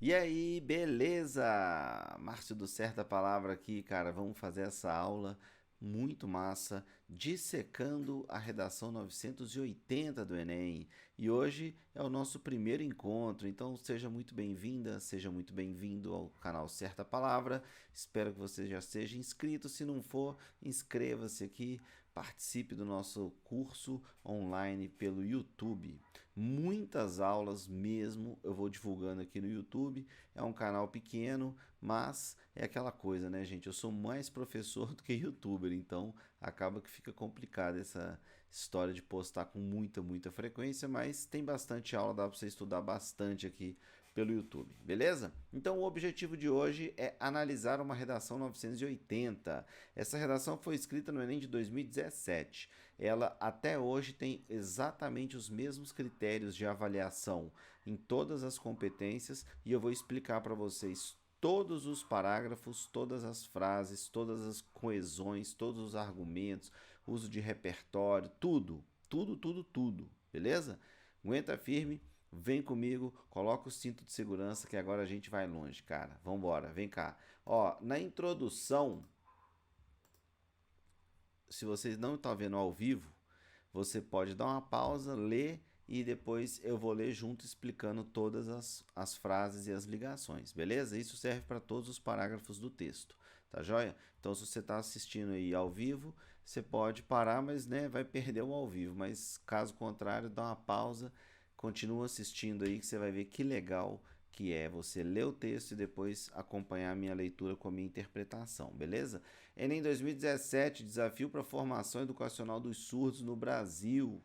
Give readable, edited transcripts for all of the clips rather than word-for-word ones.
E aí, beleza? Márcio do Certa Palavra aqui, cara. Vamos fazer essa aula muito massa, dissecando a redação 980 do Enem. E hoje é o nosso primeiro encontro, então seja muito bem-vinda, seja muito bem-vindo ao canal Certa Palavra. Espero que você já seja inscrito. Se não for, inscreva-se aqui, participe do nosso curso online pelo YouTube. Muitas aulas mesmo eu vou divulgando aqui no YouTube. É um canal pequeno, mas é aquela coisa, né, gente? Eu sou mais professor do que youtuber, então acaba que fica complicado essa história de postar com muita frequência, mas tem bastante aula, dá para você estudar bastante aqui pelo YouTube, beleza? Então o objetivo de hoje é analisar uma redação 980. Essa redação foi escrita no Enem de 2017. Ela até hoje tem exatamente os mesmos critérios de avaliação em todas as competências e eu vou explicar para vocês todos os parágrafos, todas as frases, todas as coesões, todos os argumentos, uso de repertório, tudo, beleza? Aguenta firme, vem comigo, coloca o cinto de segurança que agora a gente vai longe, cara. Vambora, vem cá. Ó, na introdução, se vocês não estão vendo ao vivo, você pode dar uma pausa, ler e depois eu vou ler junto explicando todas as frases e as ligações, beleza? Isso serve para todos os parágrafos do texto, tá joia? Então, se você está assistindo aí ao vivo, você pode parar, mas né, vai perder o ao vivo. Mas caso contrário, dá uma pausa, continua assistindo aí que você vai ver que legal que é você ler o texto e depois acompanhar a minha leitura com a minha interpretação, beleza? Enem 2017, desafio para a formação educacional dos surdos no Brasil,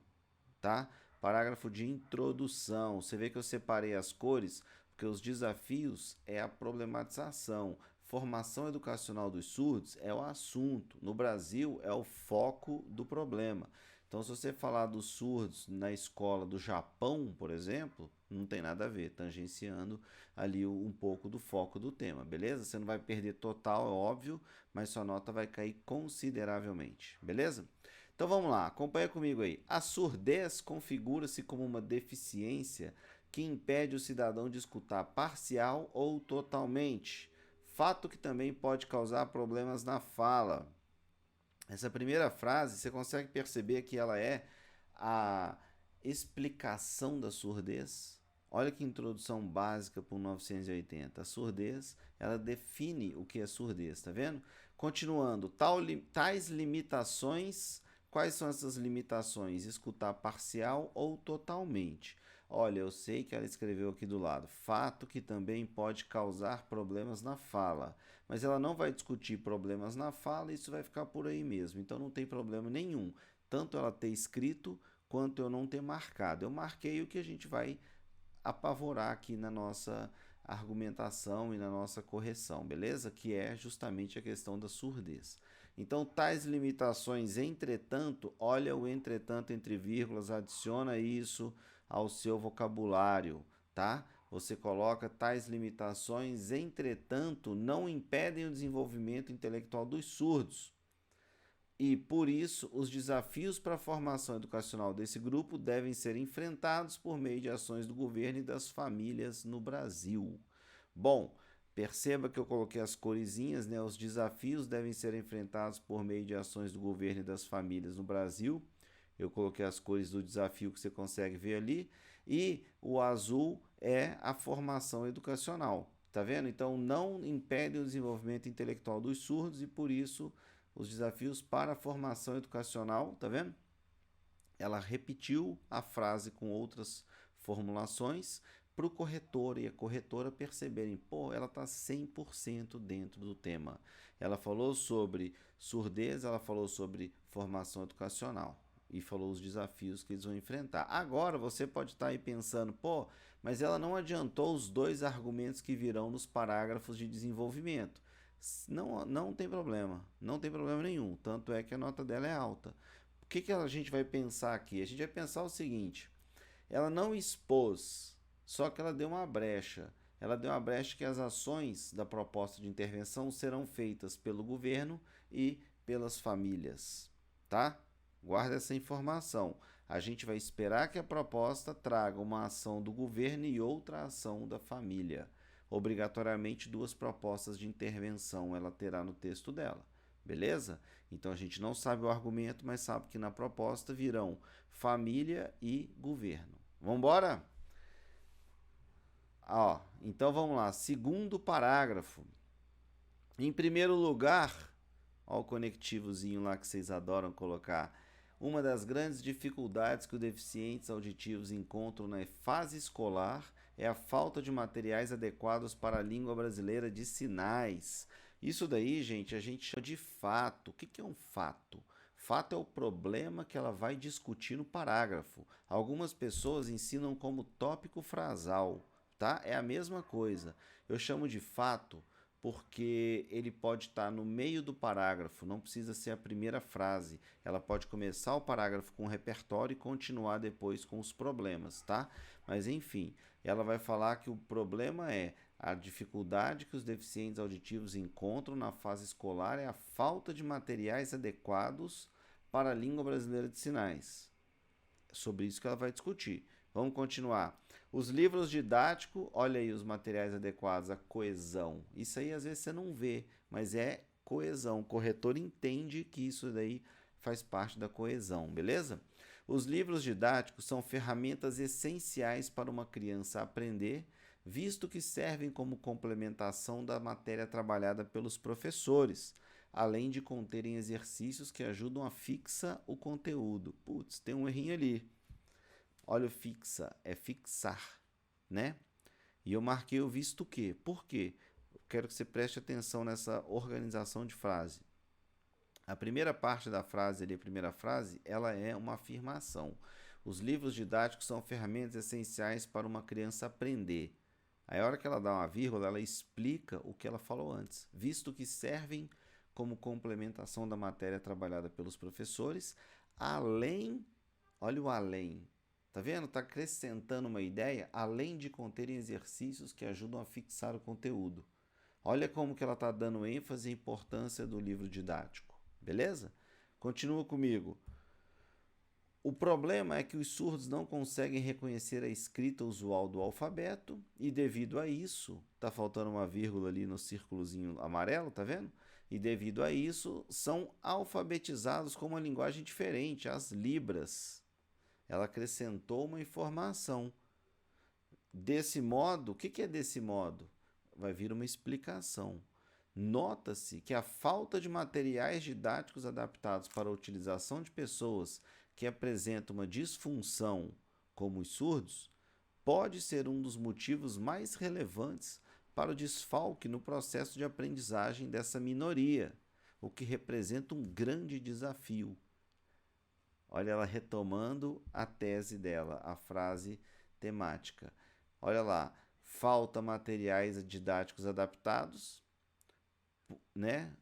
tá? Parágrafo de introdução. Você vê que eu separei as cores, porque os desafios é a problematização. Formação educacional dos surdos é o assunto. No Brasil é o foco do problema. Então, se você falar dos surdos na escola do Japão, por exemplo, não tem nada a ver, tangenciando ali um pouco do foco do tema, beleza? Você não vai perder total, é óbvio, mas sua nota vai cair consideravelmente, beleza? Então vamos lá, acompanha comigo aí. A surdez configura-se como uma deficiência que impede o cidadão de escutar parcial ou totalmente, fato que também pode causar problemas na fala. Essa primeira frase, você consegue perceber que ela é a explicação da surdez? Olha que introdução básica para o 980. A surdez, ela define o que é surdez, tá vendo? Continuando, tais limitações, quais são essas limitações? Escutar parcial ou totalmente. Olha, eu sei que ela escreveu aqui do lado, fato que também pode causar problemas na fala, mas ela não vai discutir problemas na fala, isso vai ficar por aí mesmo, então não tem problema nenhum, tanto ela ter escrito quanto eu não ter marcado. Eu marquei o que a gente vai apavorar aqui na nossa argumentação e na nossa correção, beleza? Que é justamente a questão da surdez. Então, tais limitações, entretanto, olha o entretanto entre vírgulas, adiciona isso ao seu vocabulário, tá? Você coloca tais limitações, entretanto, não impedem o desenvolvimento intelectual dos surdos. E, por isso, os desafios para a formação educacional desse grupo devem ser enfrentados por meio de ações do governo e das famílias no Brasil. Bom, perceba que eu coloquei as coresinhas, né? Os desafios devem ser enfrentados por meio de ações do governo e das famílias no Brasil. Eu coloquei as cores do desafio que você consegue ver ali. E o azul é a formação educacional. Tá vendo? Então, não impede o desenvolvimento intelectual dos surdos e, por isso, os desafios para a formação educacional, tá vendo? Ela repetiu a frase com outras formulações para o corretor e a corretora perceberem, pô, ela está 100% dentro do tema. Ela falou sobre surdez, ela falou sobre formação educacional e falou os desafios que eles vão enfrentar. Agora você pode estar aí pensando, pô, mas ela não adiantou os dois argumentos que virão nos parágrafos de desenvolvimento. Não tem problema, não tem problema nenhum. Tanto é que a nota dela é alta. O que a gente vai pensar aqui? A gente vai pensar o seguinte: ela não expôs, só que ela deu uma brecha. Ela deu uma brecha que as ações da proposta de intervenção serão feitas pelo governo e pelas famílias, tá? Guarda essa informação. A gente vai esperar que a proposta traga uma ação do governo e outra ação da família. obrigatoriamente 2 propostas de intervenção ela terá no texto dela. Beleza? Então a gente não sabe o argumento, mas sabe que na proposta virão família e governo. Vamos embora? Então vamos lá. Segundo parágrafo. Em primeiro lugar, ó o conectivozinho lá que vocês adoram colocar. Uma das grandes dificuldades que os deficientes auditivos encontram na fase escolar é a falta de materiais adequados para a língua brasileira de sinais. Isso daí, gente, a gente chama de fato. O que é um fato? Fato é o problema que ela vai discutir no parágrafo. Algumas pessoas ensinam como tópico frasal, tá? É a mesma coisa. Eu chamo de fato porque ele pode estar no meio do parágrafo, não precisa ser a primeira frase. Ela pode começar o parágrafo com o repertório e continuar depois com os problemas, tá? Mas enfim, ela vai falar que o problema é a dificuldade que os deficientes auditivos encontram na fase escolar é a falta de materiais adequados para a língua brasileira de sinais. É sobre isso que ela vai discutir. Vamos continuar. Os livros didáticos, olha aí os materiais adequados, a coesão. Isso aí às vezes você não vê, mas é coesão. O corretor entende que isso daí faz parte da coesão, beleza? Os livros didáticos são ferramentas essenciais para uma criança aprender, visto que servem como complementação da matéria trabalhada pelos professores, além de conterem exercícios que ajudam a fixar o conteúdo. Putz, tem um errinho ali. Olha o fixa, é fixar, né? E eu marquei o visto que. Por quê? Eu quero que você preste atenção nessa organização de frase. A primeira parte da frase ali, a primeira frase, ela é uma afirmação. Os livros didáticos são ferramentas essenciais para uma criança aprender. Aí, a hora que ela dá uma vírgula, ela explica o que ela falou antes, visto que servem como complementação da matéria trabalhada pelos professores, além, olha o além, tá vendo? Está acrescentando uma ideia, além de conterem exercícios que ajudam a fixar o conteúdo. Olha como que ela está dando ênfase e importância do livro didático, beleza? Continua comigo. O problema é que os surdos não conseguem reconhecer a escrita usual do alfabeto e devido a isso, tá faltando uma vírgula ali no círculozinho amarelo, tá vendo? E devido a isso, são alfabetizados com uma linguagem diferente, as libras. Ela acrescentou uma informação. Desse modo, o que é desse modo? Vai vir uma explicação. Nota-se que a falta de materiais didáticos adaptados para a utilização de pessoas que apresentam uma disfunção, como os surdos, pode ser um dos motivos mais relevantes para o desfalque no processo de aprendizagem dessa minoria, o que representa um grande desafio. Olha ela retomando a tese dela, a frase temática. Olha lá, falta materiais didáticos adaptados, né?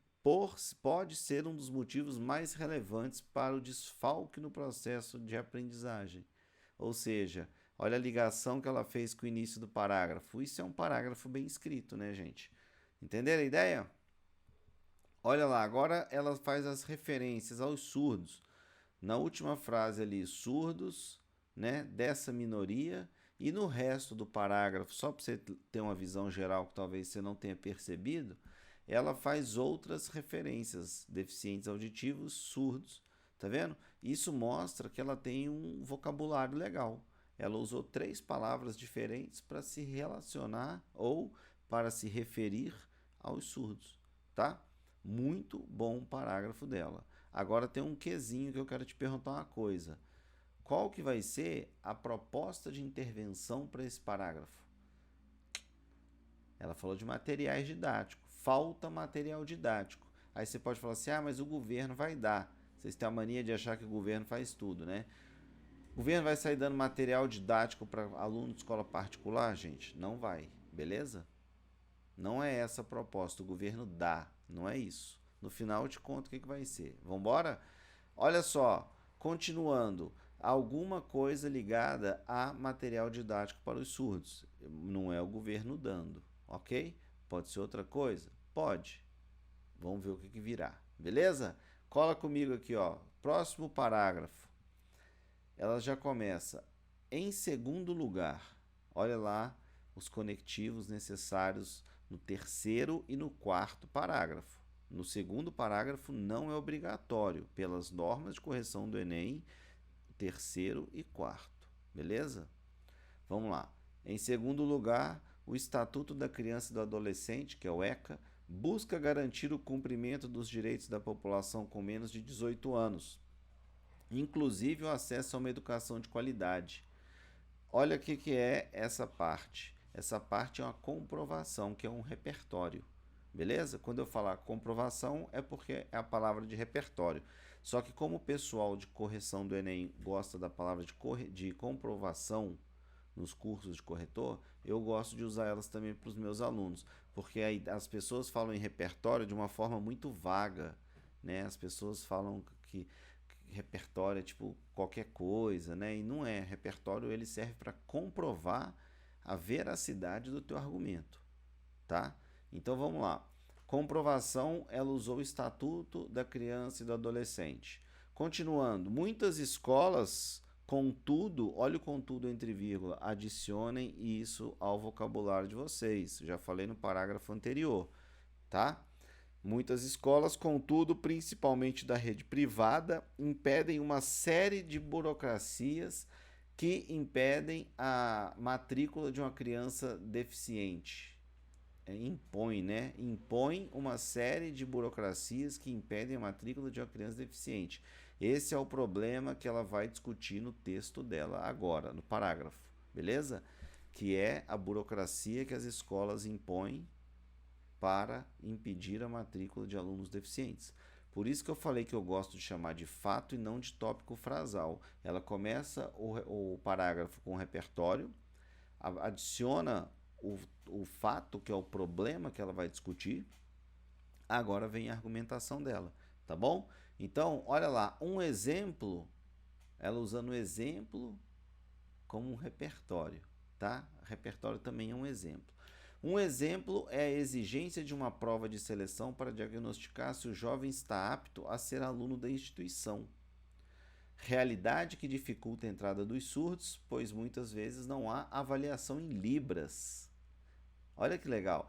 Pode ser um dos motivos mais relevantes para o desfalque no processo de aprendizagem. Ou seja, olha a ligação que ela fez com o início do parágrafo. Isso é um parágrafo bem escrito, né, gente? Entenderam a ideia? Olha lá, agora ela faz as referências aos surdos. Na última frase ali, surdos, né, dessa minoria, e no resto do parágrafo, só para você ter uma visão geral que talvez você não tenha percebido, ela faz outras referências, deficientes auditivos, surdos, tá vendo? Isso mostra que ela tem um vocabulário legal. Ela usou 3 palavras diferentes para se relacionar ou para se referir aos surdos, tá? Muito bom o parágrafo dela. Agora tem um quezinho que eu quero te perguntar uma coisa. Qual que vai ser a proposta de intervenção para esse parágrafo? Ela falou de materiais didáticos. Falta material didático. Aí você pode falar assim, mas o governo vai dar. Vocês têm a mania de achar que o governo faz tudo, né? O governo vai sair dando material didático para aluno de escola particular? Gente, não vai, beleza? Não é essa a proposta, o governo dá, não é isso. No final eu te conto o que vai ser. Vamos embora? Olha só, continuando, alguma coisa ligada a material didático para os surdos. Não é o governo dando, ok? Pode ser outra coisa? Pode. Vamos ver o que virá, beleza? Cola comigo aqui, ó. Próximo parágrafo. Ela já começa. Em segundo lugar, olha lá os conectivos necessários no terceiro e no quarto parágrafo. No segundo parágrafo não é obrigatório, pelas normas de correção do Enem, terceiro e quarto, beleza? Vamos lá. Em segundo lugar, o Estatuto da Criança e do Adolescente, que é o ECA, busca garantir o cumprimento dos direitos da população com menos de 18 anos, inclusive o acesso a uma educação de qualidade. Olha o que é essa parte. Essa parte é uma comprovação, que é um repertório. Beleza? Quando eu falar comprovação, é porque é a palavra de repertório. Só que como o pessoal de correção do Enem gosta da palavra de comprovação nos cursos de corretor, eu gosto de usar elas também para os meus alunos, porque aí as pessoas falam em repertório de uma forma muito vaga, né? As pessoas falam que repertório é tipo qualquer coisa, né? E não é. Repertório ele serve para comprovar a veracidade do teu argumento, tá? Então vamos lá. Comprovação, ela usou o Estatuto da Criança e do Adolescente. Continuando, muitas escolas, contudo, olha o contudo entre vírgula, adicionem isso ao vocabulário de vocês. Já falei no parágrafo anterior, tá? Muitas escolas, contudo, principalmente da rede privada, impedem uma série de burocracias que impedem a matrícula de uma criança deficiente. Impõe, né? Impõe uma série de burocracias que impedem a matrícula de uma criança deficiente. Esse é o problema que ela vai discutir no texto dela agora, no parágrafo, beleza? Que é a burocracia que as escolas impõem para impedir a matrícula de alunos deficientes. Por isso que eu falei que eu gosto de chamar de fato e não de tópico frasal. Ela começa o parágrafo com o repertório, adiciona o fato, que é o problema que ela vai discutir, agora vem a argumentação dela, tá bom? Então, olha lá, um exemplo, ela usando o exemplo como um repertório, tá? Repertório também é um exemplo. Um exemplo é a exigência de uma prova de seleção para diagnosticar se o jovem está apto a ser aluno da instituição. Realidade que dificulta a entrada dos surdos, pois muitas vezes não há avaliação em libras. Olha que legal.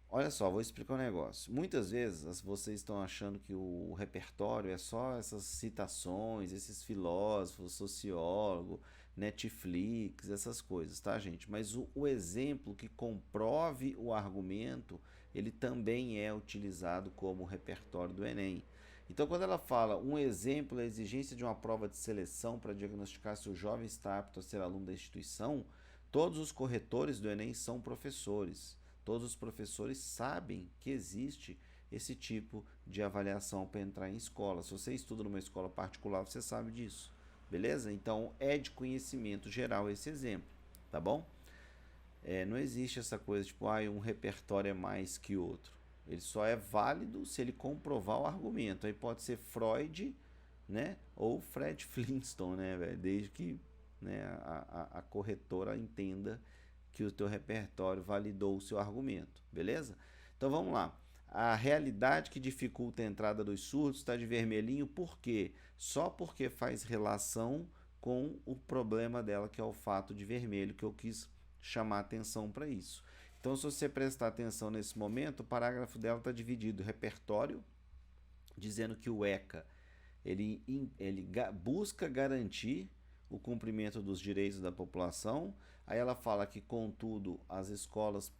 Olha só, vou explicar um negócio. Muitas vezes vocês estão achando que o repertório é só essas citações, esses filósofos, sociólogo, Netflix, essas coisas, tá, gente? Mas o exemplo que comprove o argumento, ele também é utilizado como repertório do Enem. Então, quando ela fala um exemplo é a exigência de uma prova de seleção para diagnosticar se o jovem está apto a ser aluno da instituição, todos os corretores do Enem são professores. Todos os professores sabem que existe esse tipo de avaliação para entrar em escola. Se você estuda numa escola particular, você sabe disso, beleza? Então, é de conhecimento geral esse exemplo, tá bom? Não existe essa coisa tipo, um repertório é mais que outro. Ele só é válido se ele comprovar o argumento. Aí pode ser Freud, né? Ou Fred Flintstone, né, velho? Desde que, né, a corretora entenda que o teu repertório validou o seu argumento, beleza? Então vamos lá. A realidade que dificulta a entrada dos surdos está de vermelhinho, por quê? Só porque faz relação com o problema dela, que é o fato de vermelho, que eu quis chamar atenção para isso. Então, se você prestar atenção nesse momento, o parágrafo dela está dividido: repertório, dizendo que o ECA ele busca garantir o cumprimento dos direitos da população. Aí ela fala que, contudo, as escolas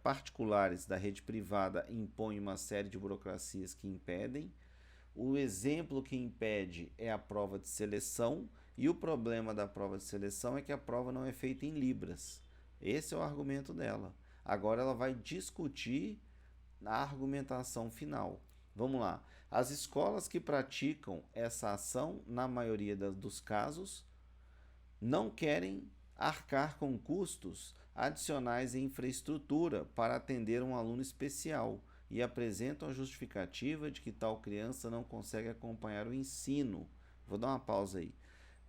particulares da rede privada impõem uma série de burocracias que impedem. O exemplo que impede é a prova de seleção, e o problema da prova de seleção é que a prova não é feita em libras. Esse é o argumento dela. Agora ela vai discutir a argumentação final. Vamos lá. As escolas que praticam essa ação, na maioria dos casos, não querem arcar com custos adicionais em infraestrutura para atender um aluno especial e apresentam a justificativa de que tal criança não consegue acompanhar o ensino. Vou dar uma pausa aí.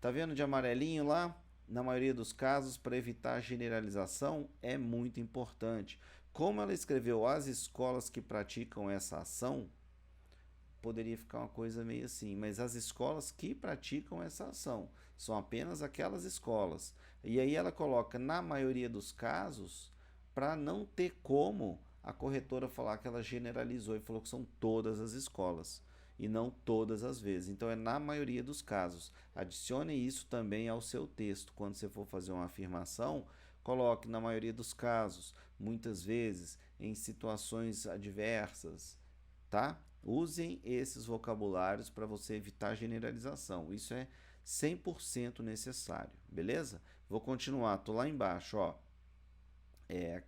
Tá vendo de amarelinho lá? Na maioria dos casos, para evitar a generalização, é muito importante. Como ela escreveu as escolas que praticam essa ação, poderia ficar uma coisa meio assim, mas as escolas que praticam essa ação são apenas aquelas escolas. E aí ela coloca na maioria dos casos para não ter como a corretora falar que ela generalizou e falou que são todas as escolas e não todas as vezes. Então é na maioria dos casos. Adicione isso também ao seu texto. Quando você for fazer uma afirmação, coloque na maioria dos casos, muitas vezes, em situações adversas, tá? Usem esses vocabulários para você evitar generalização. Isso é 100% necessário, beleza? Vou continuar, tô lá embaixo, ó.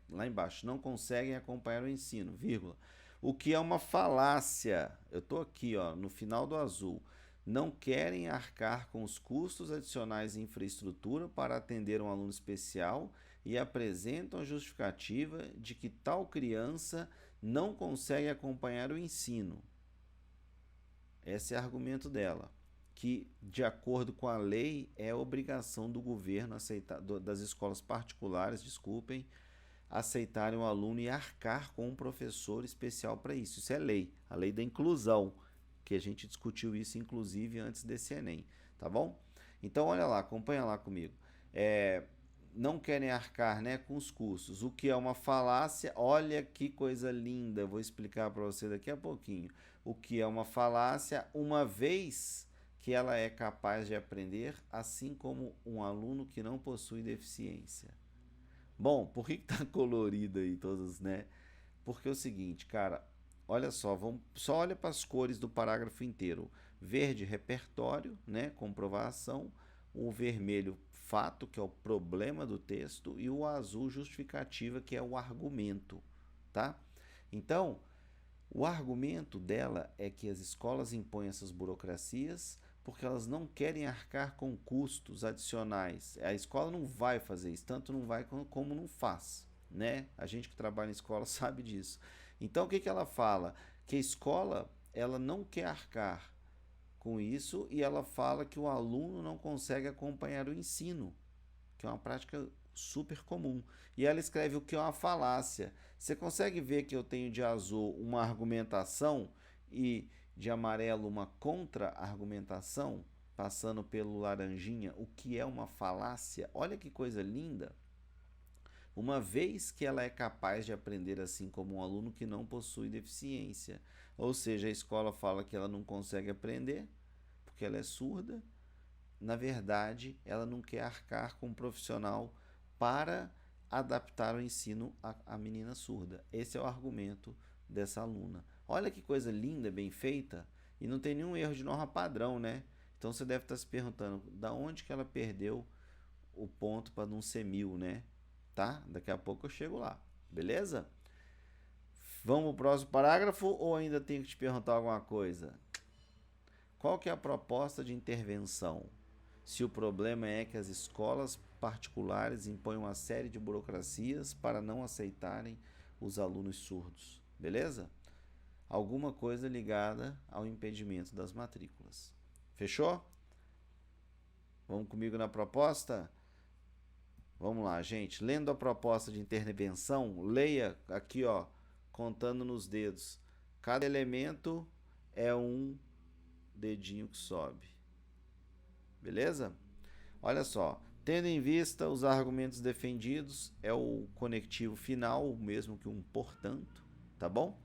Lá embaixo, não conseguem acompanhar o ensino, vírgula. O que é uma falácia? Eu tô aqui, ó, no final do azul. Não querem arcar com os custos adicionais em infraestrutura para atender um aluno especial e apresentam a justificativa de que tal criança não consegue acompanhar o ensino. Esse é o argumento dela, que de acordo com a lei é obrigação do governo aceitar, das escolas particulares, desculpem, aceitarem o aluno e arcar com um professor especial para isso. Isso é lei, a lei da inclusão, que a gente discutiu isso inclusive antes desse Enem, tá bom? Então olha lá, acompanha lá comigo. Não querem arcar, né, com os custos, o que é uma falácia. Olha que coisa linda, eu vou explicar para você daqui a pouquinho. O que é uma falácia, uma vez que ela é capaz de aprender, assim como um aluno que não possui deficiência. Bom, por que tá colorido aí todos, né? Porque é o seguinte, cara, olha só, só olha para as cores do parágrafo inteiro. Verde, repertório, né, comprovação, o vermelho, fato, que é o problema do texto, e o azul, justificativa, que é o argumento, tá? Então, o argumento dela é que as escolas impõem essas burocracias porque elas não querem arcar com custos adicionais. A escola não vai fazer isso, tanto não vai como não faz, né? A gente que trabalha em escola sabe disso. Então o que que ela fala? Que a escola ela não quer arcar com isso e ela fala que o aluno não consegue acompanhar o ensino, que é uma prática super comum. E ela escreve o que é uma falácia. Você consegue ver que eu tenho de azul uma argumentação e de amarelo uma contra-argumentação, passando pelo laranjinha, o que é uma falácia? Olha que coisa linda! Uma vez que ela é capaz de aprender assim como um aluno que não possui deficiência. Ou seja, a escola fala que ela não consegue aprender porque ela é surda. Na verdade, ela não quer arcar com um profissional para adaptar o ensino à menina surda. Esse é o argumento dessa aluna. Olha que coisa linda, bem feita, e não tem nenhum erro de norma padrão, né? Então você deve estar se perguntando da onde que ela perdeu o ponto para não ser 1000, né? Tá? Daqui a pouco eu chego lá, beleza? Vamos para o próximo parágrafo ou ainda tenho que te perguntar alguma coisa? Qual que é a proposta de intervenção? Se o problema é que as escolas particulares impõem uma série de burocracias para não aceitarem os alunos surdos, beleza? Alguma coisa ligada ao impedimento das matrículas. Fechou? Vamos comigo na proposta? Vamos lá, gente. Lendo a proposta de intervenção, leia aqui, ó, contando nos dedos. Cada elemento é um dedinho que sobe. Beleza? Olha só. Tendo em vista os argumentos defendidos, é o conectivo final, o mesmo que um portanto, tá bom?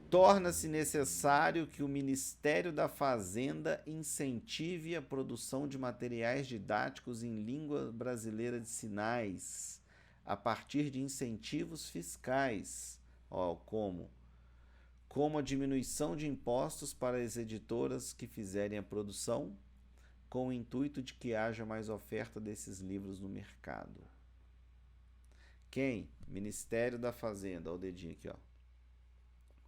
Torna-se necessário que o Ministério da Fazenda incentive a produção de materiais didáticos em língua brasileira de sinais, a partir de incentivos fiscais, como a diminuição de impostos para as editoras que fizerem a produção, com o intuito de que haja mais oferta desses livros no mercado. Quem? Ministério da Fazenda, olha o dedinho aqui, ó.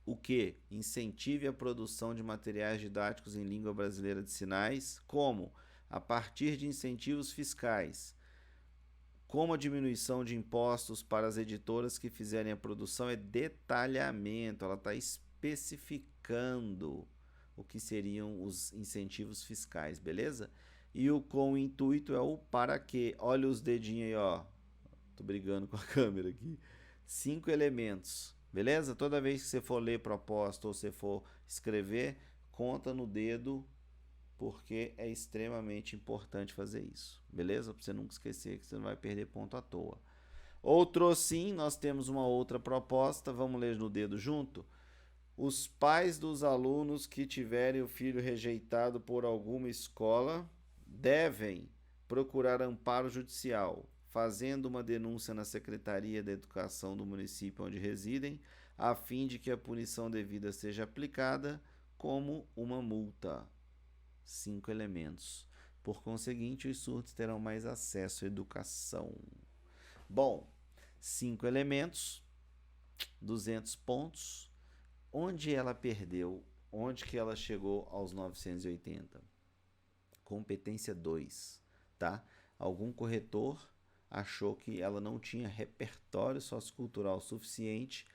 O que? Incentive a produção de materiais didáticos em língua brasileira de sinais, como? A partir de incentivos fiscais. Como a diminuição de impostos para as editoras que fizerem a produção é detalhamento, ela está especificando o que seriam os incentivos fiscais, beleza? E o com o intuito é o para quê. Olha os dedinhos aí, ó. Tô brigando com a câmera aqui. 5 elementos. Beleza? Toda vez que você for ler proposta ou você for escrever, conta no dedo, porque é extremamente importante fazer isso. Beleza? Para você nunca esquecer que você não vai perder ponto à toa. Outro sim, nós temos uma outra proposta, vamos ler no dedo junto? Os pais dos alunos que tiverem o filho rejeitado por alguma escola devem procurar amparo judicial, fazendo uma denúncia na Secretaria da Educação do município onde residem, a fim de que a punição devida seja aplicada como uma multa. 5 elementos. Por conseguinte, os surdos terão mais acesso à educação. Bom, 5 elementos, 200 pontos. Onde ela perdeu? Onde que ela chegou aos 980? Competência 2, tá? Algum corretor achou que ela não tinha repertório sociocultural suficiente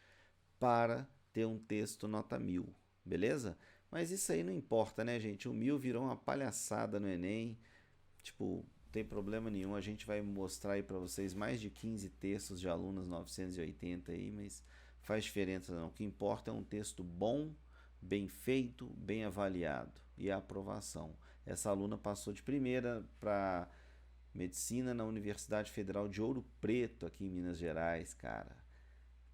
para ter um texto nota 1000, beleza? Mas isso aí não importa, né, gente? O 1000 virou uma palhaçada no Enem, tipo, não tem problema nenhum. A gente vai mostrar aí para vocês mais de 15 textos de alunas 980 aí, mas faz diferença não. O que importa é um texto bom, bem feito, bem avaliado e a aprovação. Essa aluna passou de primeira para medicina na Universidade Federal de Ouro Preto, aqui em Minas Gerais, cara.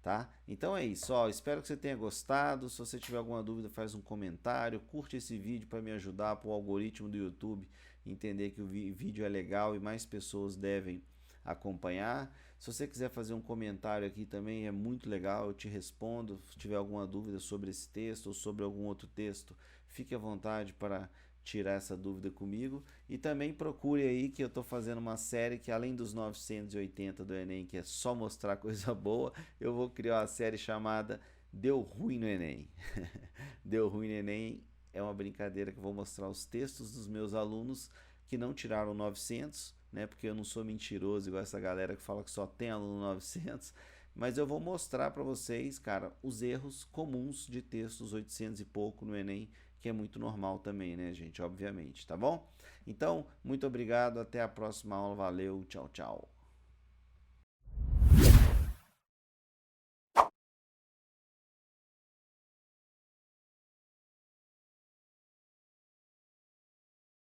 Tá? Então é isso, ó, espero que você tenha gostado. Se você tiver alguma dúvida, faz um comentário, curte esse vídeo para me ajudar para o algoritmo do YouTube entender que o vídeo é legal e mais pessoas devem acompanhar. Se você quiser fazer um comentário aqui também é muito legal, eu te respondo. Se tiver alguma dúvida sobre esse texto ou sobre algum outro texto, fique à vontade para tirar essa dúvida comigo. E também procure aí que eu estou fazendo uma série que além dos 980 do Enem, que é só mostrar coisa boa, eu vou criar uma série chamada Deu Ruim no Enem. Deu Ruim no Enem é uma brincadeira que eu vou mostrar os textos dos meus alunos que não tiraram 900, né? Porque eu não sou mentiroso igual essa galera que fala que só tem aluno 900, mas eu vou mostrar para vocês, cara, os erros comuns de textos 800 e pouco no Enem, que é muito normal também, né, gente? Obviamente, tá bom? Então, muito obrigado, até a próxima aula, valeu, tchau, tchau.